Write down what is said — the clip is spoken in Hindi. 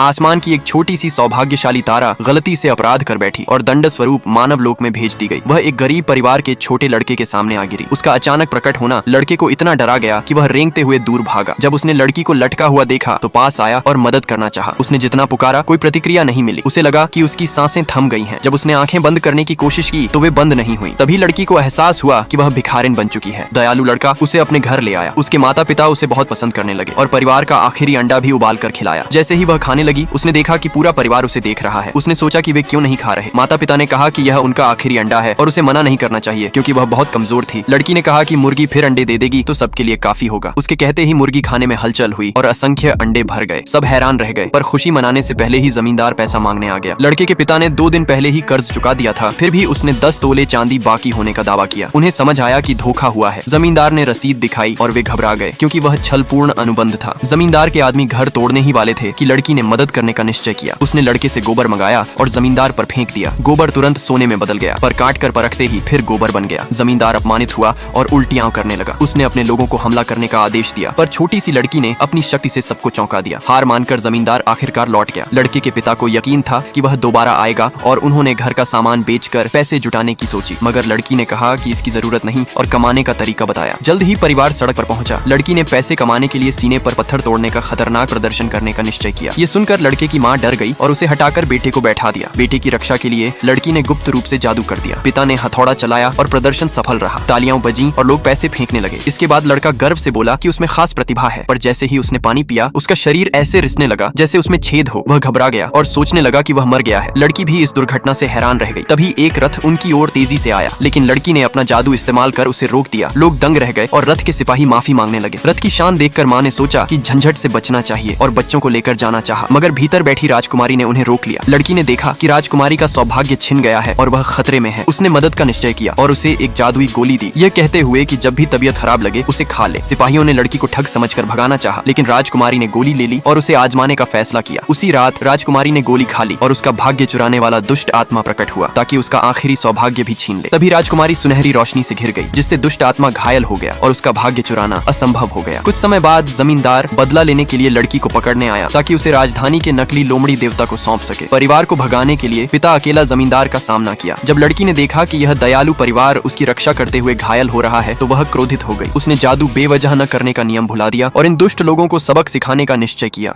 आसमान की एक छोटी सी सौभाग्यशाली तारा गलती से अपराध कर बैठी और दंड स्वरूप मानव लोक में भेज दी गई। वह एक गरीब परिवार के छोटे लड़के के सामने आ गिरी। उसका अचानक प्रकट होना लड़के को इतना डरा गया कि वह रेंगते हुए दूर भागा। जब उसने लड़की को लटका हुआ देखा तो पास आया और मदद करना चाहा। उसने जितना पुकारा कोई प्रतिक्रिया नहीं मिली। उसे लगा कि उसकी सांसें थम गई हैं। जब उसने आंखें बंद करने की कोशिश की तो वे बंद नहीं हुई। तभी लड़की को एहसास हुआ कि वह भिखारिन बन चुकी है। दयालु लड़का उसे अपने घर ले आया। उसके माता पिता उसे बहुत पसंद करने लगे और परिवार का आखिरी अंडा भी उबाल कर खिलाया। जैसे ही वह खाने लगी उसने देखा कि पूरा परिवार उसे देख रहा है। उसने सोचा कि वे क्यों नहीं खा रहे। माता पिता ने कहा कि यह उनका आखिरी अंडा है और उसे मना नहीं करना चाहिए क्योंकि वह बहुत कमजोर थी। लड़की ने कहा कि मुर्गी फिर अंडे दे देगी तो सबके लिए काफी होगा। उसके कहते ही मुर्गी खाने में हलचल हुई और असंख्य अंडे भर गए। सब हैरान रह गए, पर खुशी मनाने से पहले ही जमींदार पैसा मांगने आ गया। लड़के के पिता ने 2 दिन पहले ही कर्ज चुका दिया था, फिर भी उसने 10 तोले चांदी बाकी होने का दावा किया। उन्हें समझ आया कि धोखा हुआ है। जमींदार ने रसीद दिखाई और वे घबरा गए क्योंकि वह छलपूर्ण अनुबंध था। जमींदार के आदमी घर तोड़ने ही वाले थे कि लड़की ने मदद करने का निश्चय किया। उसने लड़के से गोबर मंगाया और जमींदार पर फेंक दिया। गोबर तुरंत सोने में बदल गया, पर काट कर परखते ही फिर गोबर बन गया। जमींदार अपमानित हुआ और उल्टियां करने लगा। उसने अपने लोगों को हमला करने का आदेश दिया, पर छोटी सी लड़की ने अपनी शक्ति से सबको चौंका दिया। हार मानकर जमींदार आखिरकार लौट गया। लड़के के पिता को यकीन था कि वह दोबारा आएगा और उन्होंने घर का सामान बेचकर पैसे जुटाने की सोची, मगर लड़की ने कहा कि इसकी जरूरत नहीं और कमाने का तरीका बताया। जल्द ही परिवार सड़क पर पहुंचा। लड़की ने पैसे कमाने के लिए सीने पर पत्थर तोड़ने का खतरनाक प्रदर्शन करने का निश्चय किया। ये सुनकर लड़के की मां डर गई और उसे हटाकर बेटे को बैठा दिया। बेटे की रक्षा के लिए लड़की ने गुप्त रूप से जादू कर दिया। पिता ने हथौड़ा चलाया और प्रदर्शन सफल रहा। तालियां बजीं और लोग पैसे फेंकने लगे। इसके बाद लड़का गर्व से बोला कि उसमें खास प्रतिभा है, पर जैसे ही उसने पानी पिया उसका शरीर ऐसे रिसने लगा जैसे उसमें छेद हो। वह घबरा गया और सोचने लगा कि वह मर गया है। लड़की भी इस दुर्घटना से हैरान रह गई। तभी एक रथ उनकी ओर तेजी से आया, लेकिन लड़की ने अपना जादू इस्तेमाल कर उसे रोक दिया। लोग दंग रह गए और रथ के सिपाही माफी मांगने लगे। रथ की शान देखकर मां ने सोचा कि झंझट से बचना चाहिए और बच्चों को लेकर जाना चाहा, मगर भीतर बैठी राजकुमारी ने उन्हें रोक लिया। लड़की ने देखा कि राजकुमारी का सौभाग्य छिन गया है और वह खतरे में है। उसने मदद का निश्चय किया और उसे एक जादुई गोली दी, यह कहते हुए कि जब भी तबीयत खराब लगे उसे खा ले। सिपाहियों ने लड़की को ठग समझकर भगाना चाहा, लेकिन राजकुमारी ने गोली ले ली और उसे आजमाने का फैसला किया। उसी रात राजकुमारी ने गोली खा ली और उसका भाग्य चुराने वाला दुष्ट आत्मा प्रकट हुआ ताकि उसका आखिरी सौभाग्य भी छीन ले। तभी राजकुमारी सुनहरी रोशनी से घिर गई, जिससे दुष्ट आत्मा घायल हो गया और उसका भाग्य चुराना असंभव हो गया। कुछ समय बाद जमींदार बदला लेने के लिए लड़की को पकड़ने आया ताकि उसे राजधानी के नकली लोमड़ी देवता को सौंप सके। परिवार को भगाने के लिए पिता अकेला जमींदार का सामना किया। जब लड़की ने देखा कि यह दयालु परिवार उसकी रक्षा करते हुए घायल हो रहा है तो वह क्रोधित हो गई। उसने जादू बेवजह न करने का नियम भुला दिया और इन दुष्ट लोगों को सबक सिखाने का निश्चय किया।